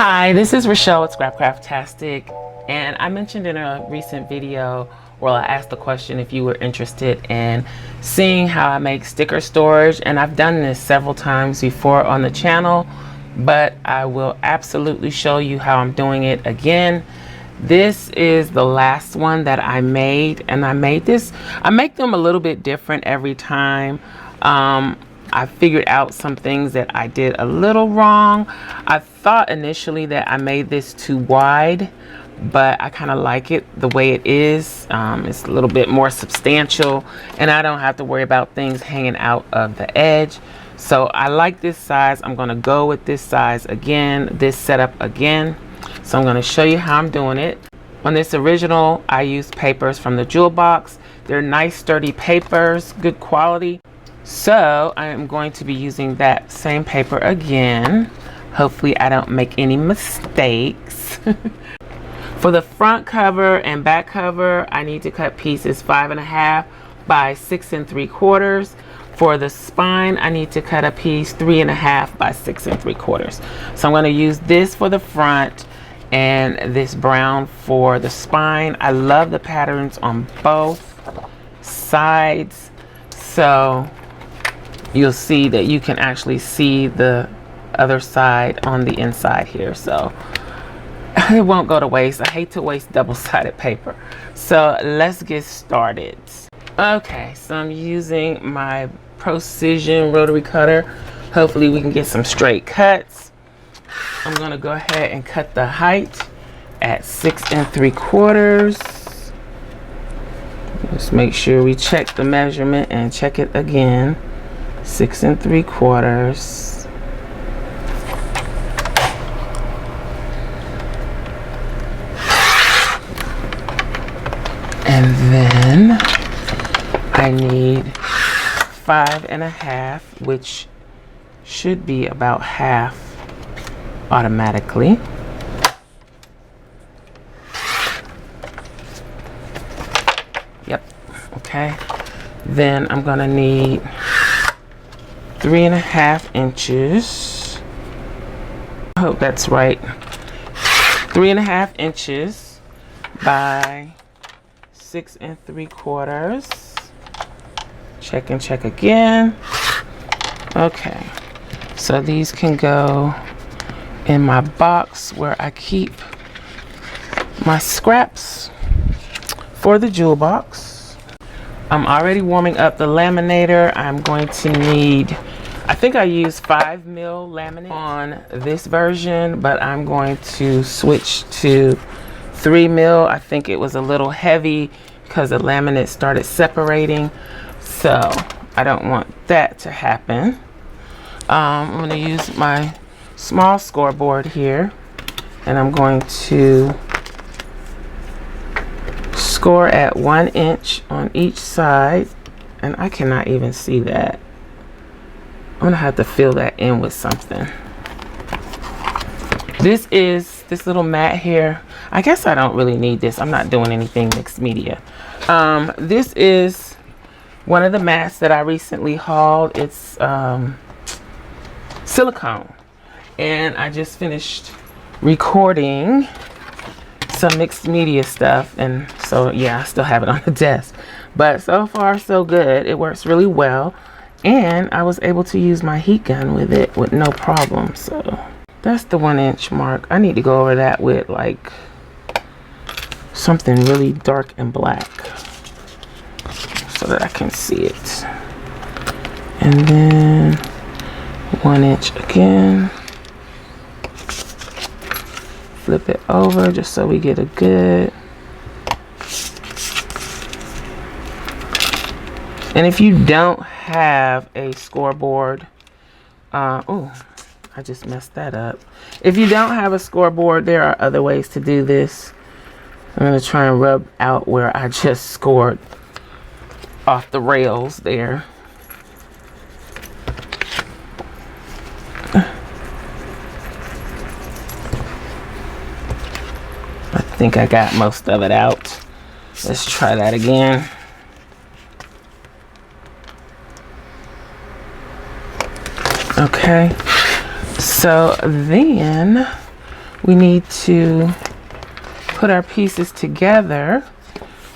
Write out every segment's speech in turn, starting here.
Hi, this is Rachelle with Scrapcraftastic, and I mentioned in a recent video where I asked the question if you were interested in seeing how I make sticker storage, and I've done this several times before on the channel, but I will absolutely show you how I'm doing it again. This is the last one that I made, and I make them a little bit different every time. I figured out some things that I did a little wrong. I thought initially that I made this too wide, but I kind of like it the way it is. It's a little bit more substantial, and I don't have to worry about things hanging out of the edge. So I like this size. I'm going to go with this size again, this setup again. So I'm going to show you how I'm doing it. On this original, I used papers from the jewel box. They're nice, sturdy papers, good quality. So I am going to be using that same paper again. Hopefully I don't make any mistakes. For the front cover and back cover, I need to cut pieces 5.5 by 6 3/4. For the spine, I need to cut a piece 3.5 by 6 3/4. So I'm going to use this for the front and this brown for the spine. I love the patterns on both sides. So you'll see that you can actually see the other side on the inside here, so it won't go to waste. I hate to waste double-sided paper. So let's get started. Okay, so I'm using my Precision rotary cutter. Hopefully we can get some straight cuts. I'm gonna go ahead and cut the height at 6 3/4. Just make sure we check the measurement and check it again. 6 3/4. And then I need 5.5, which should be about half automatically. Yep, okay. Then I'm gonna need 3.5 inches. I hope that's right. 3.5 inches by 6 3/4. Check and check again. Okay, so these can go in my box where I keep my scraps for the jewel box. I'm already warming up the laminator. I'm going to need, I think I used 5mm laminate on this version, but I'm going to switch to 3mm. I think it was a little heavy because the laminate started separating, so I don't want that to happen. I'm going to use my small scoreboard here, and I'm going to score at 1 inch on each side, and I cannot even see that. I'm gonna have to fill that in with something. This is this little mat here. I guess I don't really need this. I'm not doing anything mixed media. This is one of the mats that I recently hauled. It's silicone, and I just finished recording some mixed media stuff, and so yeah, I still have it on the desk, but so far so good. It works really well, and I was able to use my heat gun with it with no problem. So that's the 1 inch mark. I need to go over that with like something really dark and black so that I can see it. And then 1 inch again. Flip it over just so we get a good. And if you don't have a scoreboard, oh, I just messed that up. If you don't have a scoreboard, there are other ways to do this. I'm going to try and rub out where I just scored off the rails there. I think I got most of it out. Let's try that again. Okay, so then we need to put our pieces together.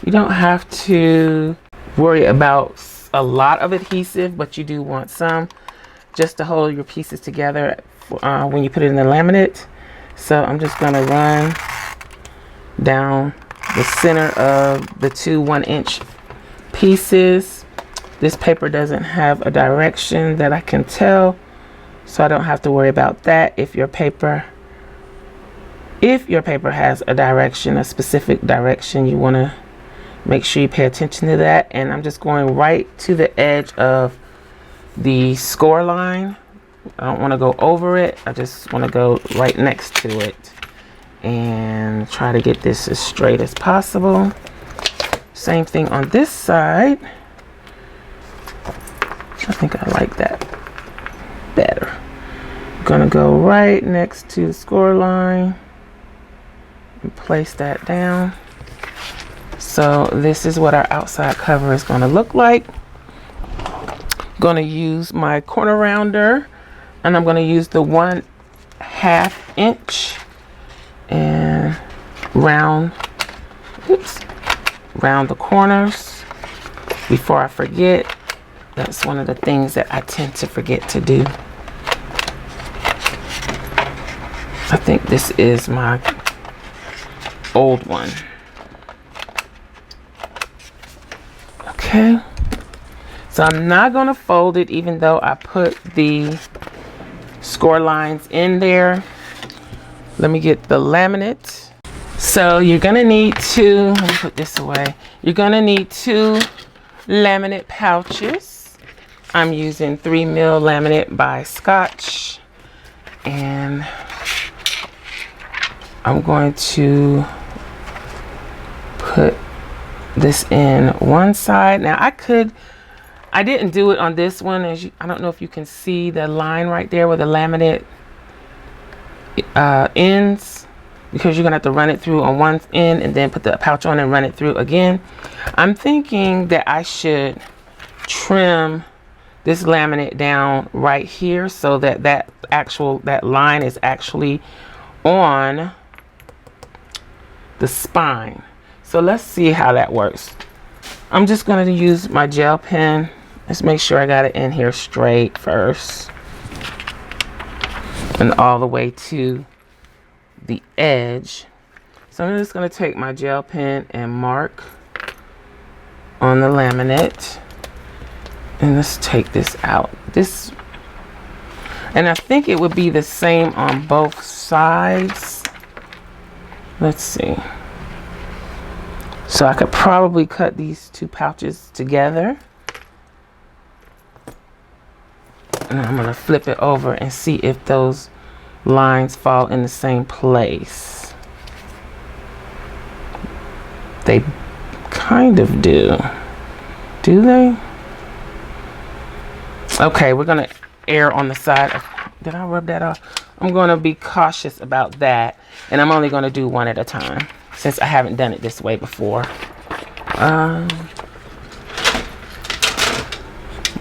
You don't have to worry about a lot of adhesive, but you do want some just to hold your pieces together when you put it in the laminate. So I'm just going to run down the center of the two 1-inch pieces. This paper doesn't have a direction that I can tell, so I don't have to worry about that. If your paper has a direction, a specific direction, you want to make sure you pay attention to that. And I'm just going right to the edge of the score line. I don't want to go over it. I just want to go right next to it and try to get this as straight as possible. Same thing on this side. I think I like that better. I'm gonna go right next to the score line and place that down. So this is what our outside cover is going to look like. I'm going to use my corner rounder, and I'm going to use the 1/2 inch and round the corners. Before I forget, that's one of the things that I tend to forget to do. I think this is my old one. Okay, so I'm not going to fold it, even though I put the score lines in there. Let me get the laminate. So you're going to need to, let me put this away. You're going to need 2 laminate pouches. I'm using 3mm laminate by Scotch, and I'm going to put this in one side. Now I didn't do it on this one. I don't know if you can see the line right there where the laminate ends, because you're gonna have to run it through on one end and then put the pouch on and run it through again. I'm thinking that I should trim this laminate down right here so that that line is actually on the spine. So let's see how that works. I'm just going to use my gel pen. Let's make sure I got it in here straight first, and all the way to the edge. So I'm just going to take my gel pen and mark on the laminate, and let's take this out. And I think it would be the same on both sides. Let's see. So I could probably cut these 2 pouches together. And I'm going to flip it over and see if those lines fall in the same place. They kind of do. Do they? Okay, we're going to err on the side of, did I rub that off? I'm going to be cautious about that. And I'm only going to do one at a time, since I haven't done it this way before.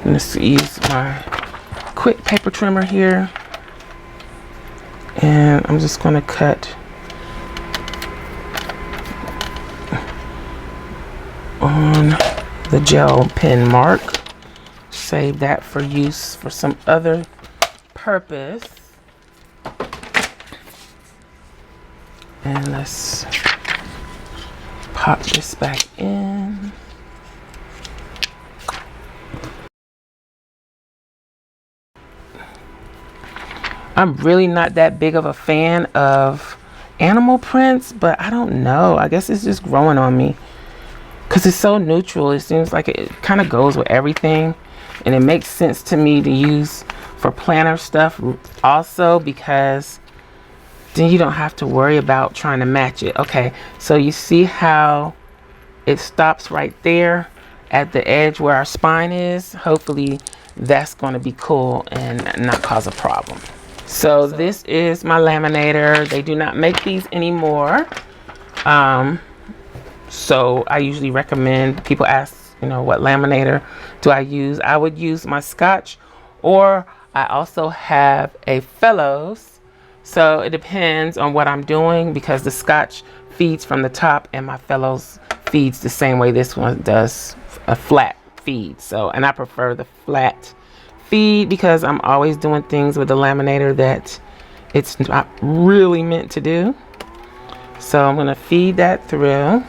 Let's use my quick paper trimmer here, and I'm just going to cut on the gel pen mark. Save that for use for some other purpose. And let's pop this back in. I'm really not that big of a fan of animal prints, but I don't know. I guess it's just growing on me because it's so neutral. It seems like it kind of goes with everything, and it makes sense to me to use for planner stuff also, because then you don't have to worry about trying to match it. Okay, so you see how it stops right there at the edge where our spine is? Hopefully that's going to be cool and not cause a problem. So this is my laminator. They do not make these anymore. So I usually recommend, people ask, you know, what laminator do I use? I would use my Scotch, or I also have a Fellows So it depends on what I'm doing, because the Scotch feeds from the top and my Fellows feeds the same way this one does, a flat feed. So, and I prefer the flat feed because I'm always doing things with the laminator that it's not really meant to do. So I'm going to feed that through.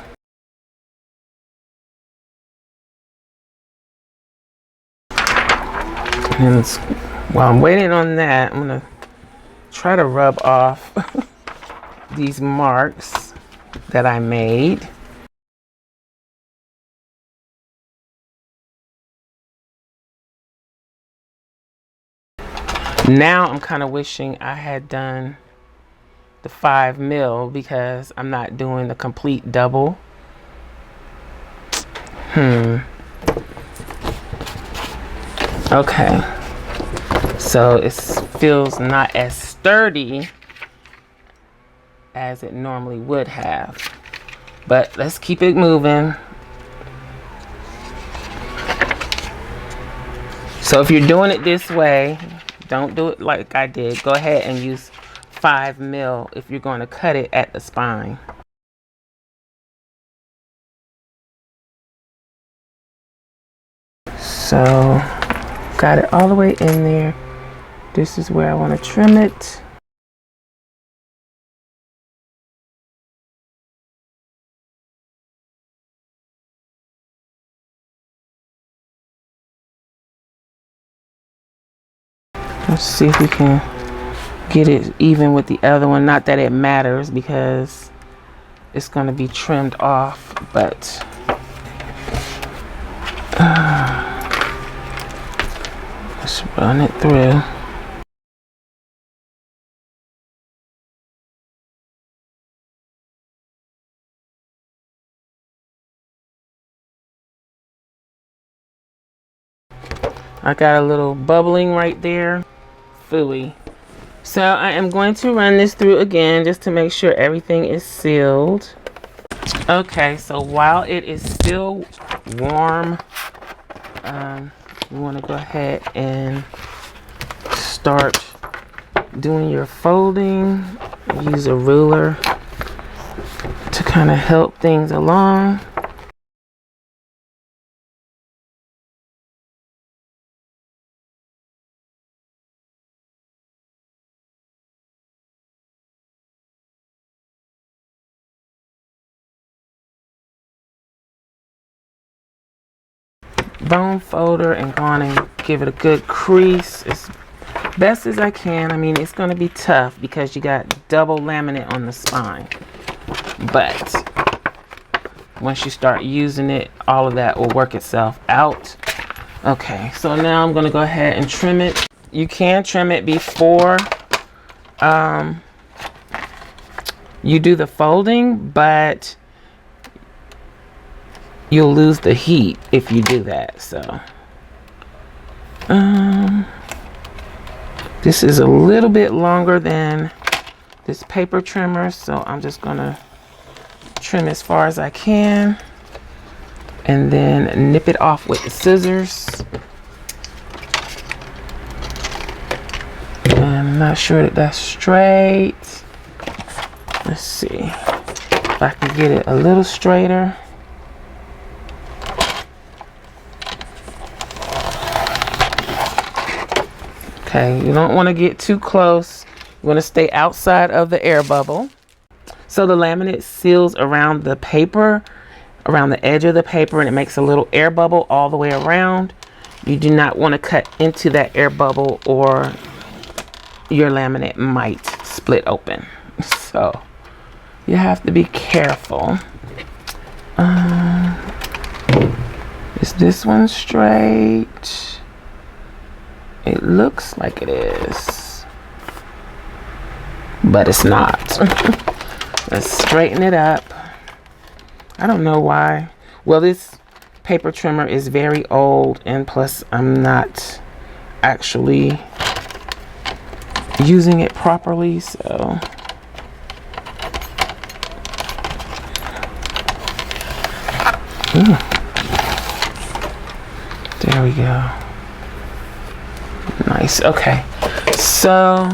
And while I'm waiting on that, I'm going to try to rub off these marks that I made. Now I'm kind of wishing I had done the 5 mil because I'm not doing the complete double. Okay, so it feels not as sturdy as it normally would have, but let's keep it moving. So if you're doing it this way, don't do it like I did. Go ahead and use 5 mil if you're going to cut it at the spine. So got it all the way in there. This is where I want to trim it. Let's see if we can get it even with the other one. Not that it matters because it's going to be trimmed off, but let's run it through. I got a little bubbling right there. Phooey. So I am going to run this through again just to make sure everything is sealed. Okay, so while it is still warm, you want to go ahead and start doing your folding. Use a ruler to kind of help things along. Bone folder and go on and give it a good crease as best as I can. I mean, it's going to be tough because you got double laminate on the spine, but once you start using it, all of that will work itself out. Okay, so now I'm going to go ahead and trim it. You can trim it before you do the folding, but you'll lose the heat if you do that. So this is a little bit longer than this paper trimmer, so I'm just gonna trim as far as I can and then nip it off with the scissors. I'm not sure that that's straight. Let's see if I can get it a little straighter. Okay, you don't want to get too close. You want to stay outside of the air bubble. So the laminate seals around the paper, around the edge of the paper, and it makes a little air bubble all the way around. You do not want to cut into that air bubble or your laminate might split open. So you have to be careful. Is this one straight? It looks like it is, but it's not. Let's straighten it up. I don't know why. Well, this paper trimmer is very old, and plus I'm not actually using it properly, so there we go. Nice. Okay, so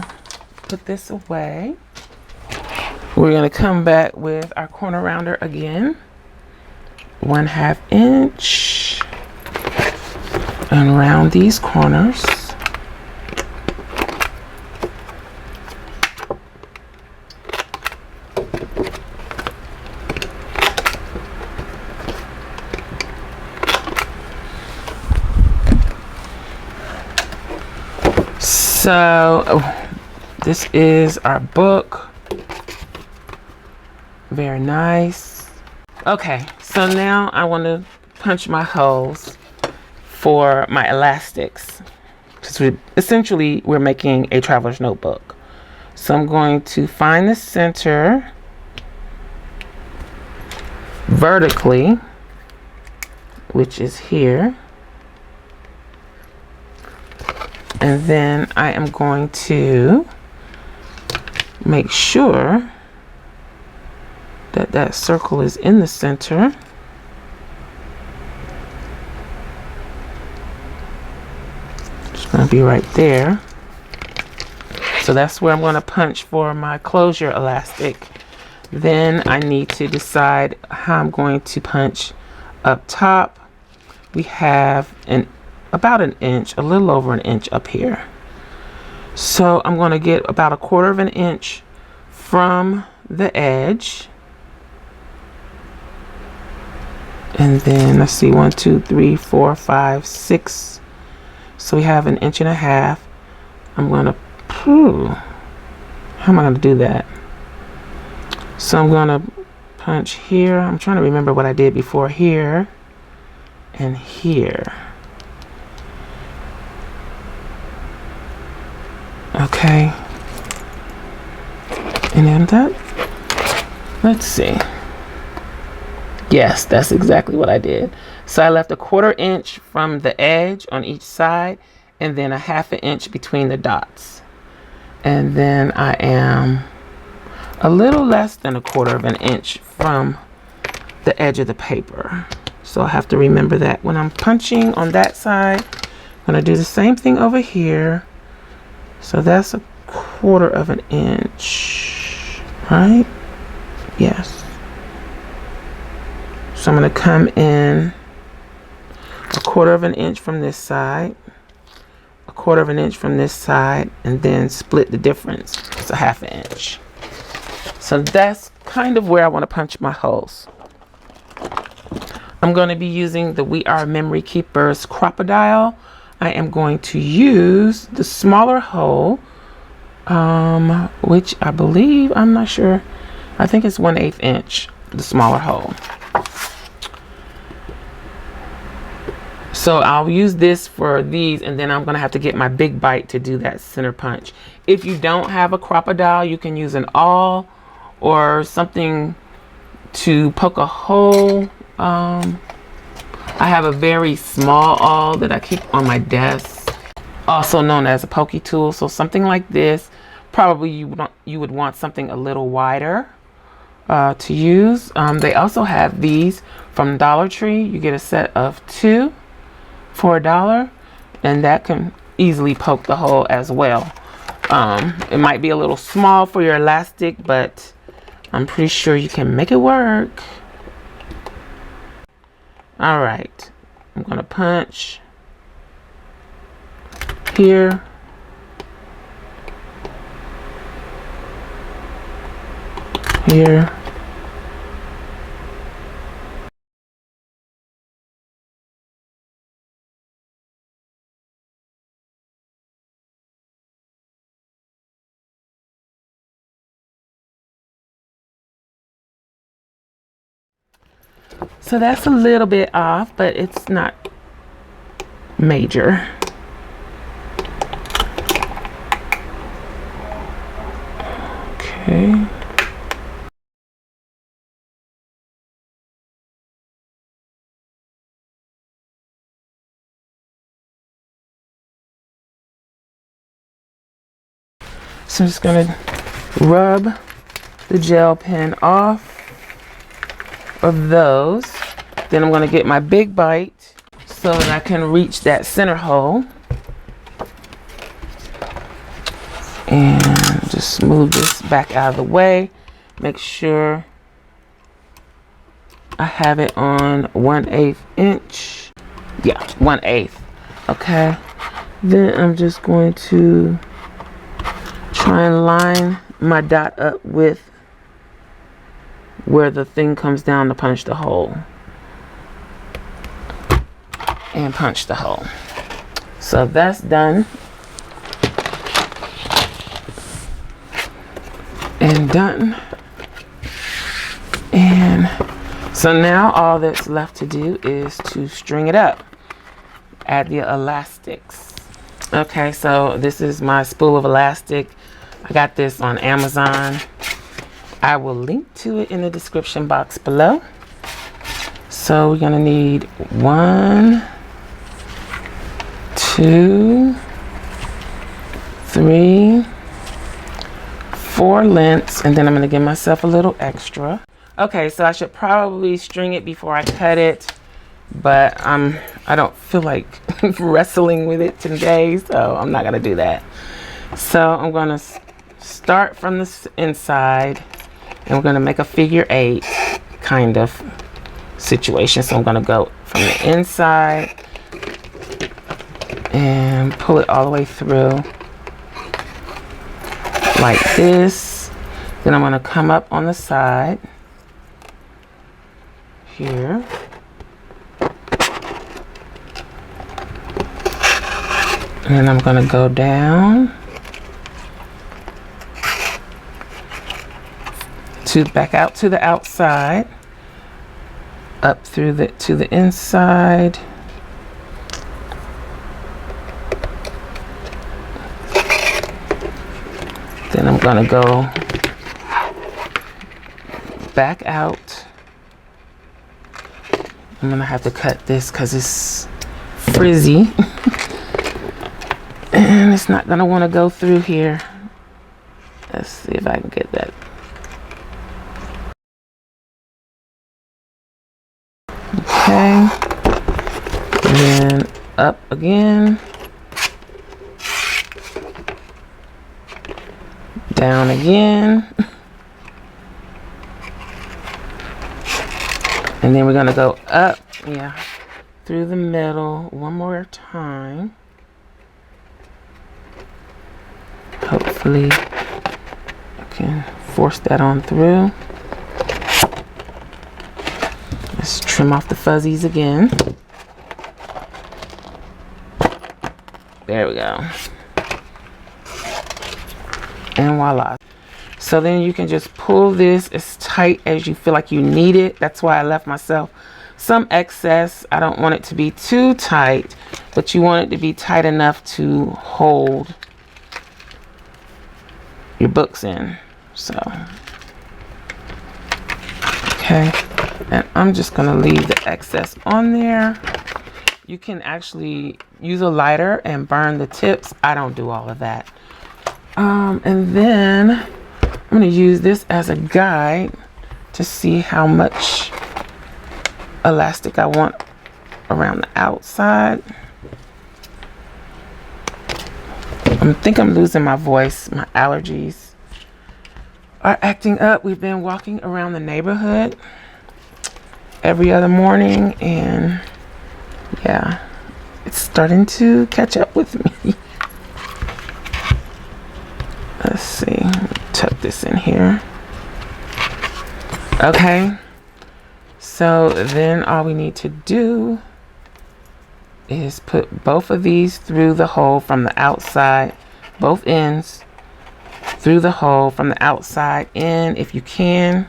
put this away. We're going to come back with our corner rounder again. 1/2 inch. And round these corners. So this is our book. Very nice. Okay, so now I want to punch my holes for my elastics, because we're making a traveler's notebook. So I'm going to find the center vertically, which is here. And then I am going to make sure that that circle is in the center. It's going to be right there. So that's where I'm going to punch for my closure elastic. Then I need to decide how I'm going to punch up top. We have about an inch, a little over an inch up here. So I'm going to get about 1/4 inch from the edge. And then let's see, 1, 2, 3, 4, 5, 6. So we have 1.5 inches. I'm going to, how am I going to do that? So I'm going to punch here. I'm trying to remember what I did before, here and here. Okay, and then that, let's see. Yes, that's exactly what I did. So I left 1/4 inch from the edge on each side, and then 1/2 inch between the dots. And then I am a little less than 1/4 inch from the edge of the paper. So I have to remember that when I'm punching on that side. I'm going to do the same thing over here. So that's 1/4 inch, right? Yes. So I'm going to come in 1/4 inch from this side, 1/4 inch from this side, and then split the difference. It's 1/2 inch. So that's kind of where I want to punch my holes. I'm going to be using the We Are Memory Keepers Crocodile. I am going to use the smaller hole, which I believe, I'm not sure, I think it's 1/8 inch, the smaller hole. So I'll use this for these, and then I'm going to have to get my big bite to do that center punch. If you don't have a crocodile, you can use an awl or something to poke a hole. I have a very small awl that I keep on my desk, also known as a pokey tool. So something like this, probably you would want something a little wider to use. They also have these from Dollar Tree. You get a set of 2 for $1, and that can easily poke the hole as well. It might be a little small for your elastic, but I'm pretty sure you can make it work. All right, I'm gonna punch here, here, so that's a little bit off, but it's not major. Okay. So I'm just gonna rub the gel pen off of those. Then I'm going to get my big bite so that I can reach that center hole. And just just move this back out of the way. Make sure I have it on 1/8 inch. Yeah, 1/8. Okay. Then I'm just going to try and line my dot up with where the thing comes down to punch the hole. And punch the hole. So that's done. And done. And so now all that's left to do is to string it up. Add the elastics. Okay, so this is my spool of elastic. I got this on Amazon. I will link to it in the description box below. So we're gonna need 1, 2, 3, 4 lengths, and then I'm gonna give myself a little extra. Okay, so I should probably string it before I cut it, but I don't feel like wrestling with it today, so I'm not gonna do that. So I'm gonna start from the inside, and we're gonna make a figure 8 kind of situation. So I'm gonna go from the inside and pull it all the way through like this. Then I'm gonna come up on the side here. And then I'm gonna go down to back out to the outside, up through to the inside. Then I'm gonna go back out. I'm gonna have to cut this because it's frizzy. And it's not gonna want to go through here. Let's see if I can get that. Okay. And then up again. Down again. And then we're gonna go up, yeah, through the middle one more time. Hopefully I can force that on through. Let's trim off the fuzzies again. There we go. And voila. So then you can just pull this as tight as you feel like you need it. That's why I left myself some excess. I don't want it to be too tight, but you want it to be tight enough to hold your books in. So okay, and I'm just gonna leave the excess on there. You can actually use a lighter and burn the tips. I don't do all of that. And then I'm gonna use this as a guide to see how much elastic I want around the outside. I think I'm losing my voice. My allergies are acting up. We've been walking around the neighborhood every other morning, and yeah, it's starting to catch up with me. Let's see, tuck this in here. Okay, so then all we need to do is put both of these through the hole from the outside, both ends through the hole from the outside in if you can.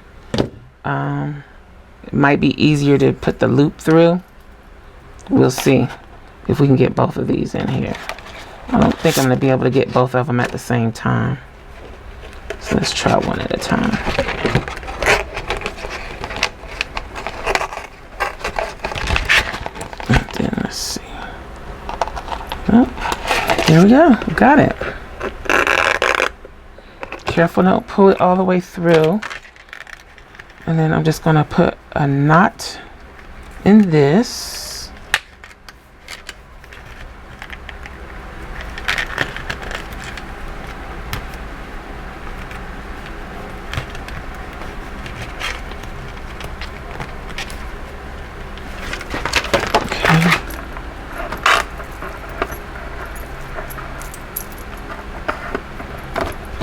It might be easier to put the loop through. We'll see if we can get both of these in here. I don't think I'm going to be able to get both of them at the same time. So let's try one at a time. And then let's see. Oh, there we go. Got it. Careful, don't pull it all the way through. And then I'm just going to put a knot in this.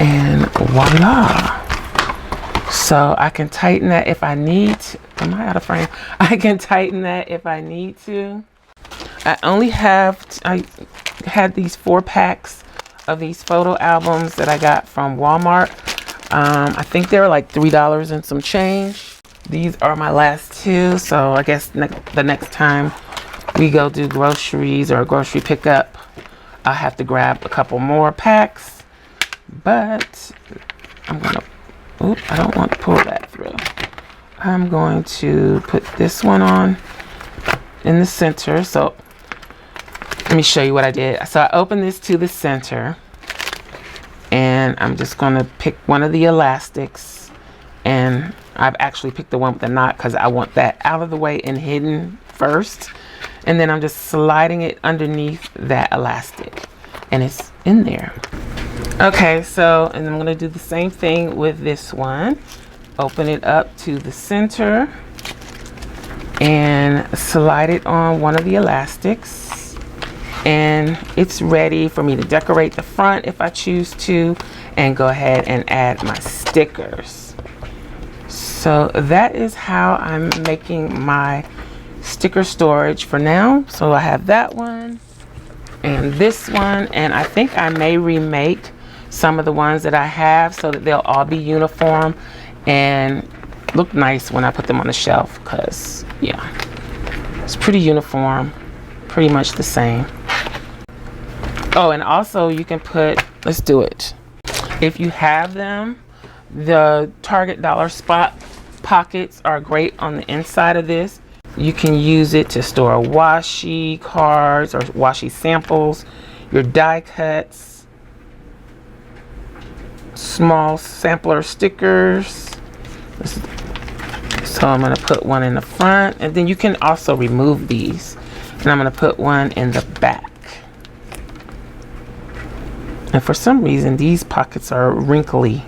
And voila. So I can tighten that if I need to. Am I out of frame? I can tighten that if I need to. I had these 4 packs of these photo albums that I got from Walmart. I think they were like $3 and some change. These are my last 2, so I guess the next time we go do groceries or a grocery pickup, I'll have to grab a couple more packs. But I'm gonna, I don't want to pull that through. I'm going to put this one on in the center. So let me show you what I did. So I opened this to the center, and I'm just going to pick one of the elastics, and I've actually picked the one with the knot because I want that out of the way and hidden first, and then I'm just sliding it underneath that elastic, and it's in there. Okay, so and I'm going to do the same thing with this one. Open it up to the center and slide it on one of the elastics, and it's ready for me to decorate the front if I choose to, and go ahead and add my stickers. So that is how I'm making my sticker storage for now. So I have that one and this one, and I think I may remake some of the ones that I have so that they'll all be uniform and look nice when I put them on the shelf, because yeah, it's pretty uniform, pretty much the same. Oh, and also you can put, let's do it, if you have them, the Target dollar spot pockets are great on the inside of this. You can use it to store washi cards or washi samples, your die cuts, small sampler stickers. So I'm going to put one in the front, and then you can also remove these, and I'm going to put one in the back. And for some reason these pockets are wrinkly,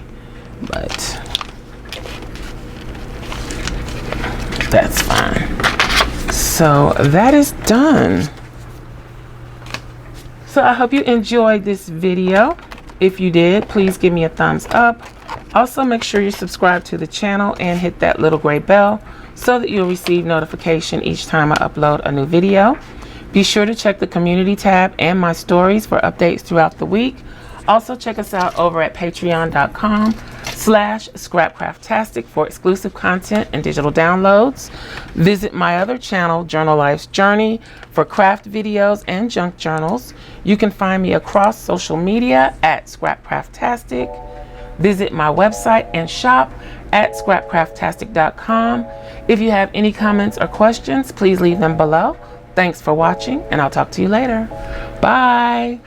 but that's fine. So that is done. So I hope you enjoyed this video. If you did, please give me a thumbs up. Also, make sure you subscribe to the channel and hit that little gray bell so that you'll receive notification each time I upload a new video. Be sure to check the community tab and my stories for updates throughout the week. Also, check us out over at patreon.com/Scrapcraftastic for exclusive content and digital downloads. Visit my other channel, Journal Life's Journey, for craft videos and junk journals. You can find me across social media at Scrapcraftastic. Visit my website and shop at scrapcraftastic.com. If you have any comments or questions, please leave them below. Thanks for watching, and I'll talk to you later. Bye.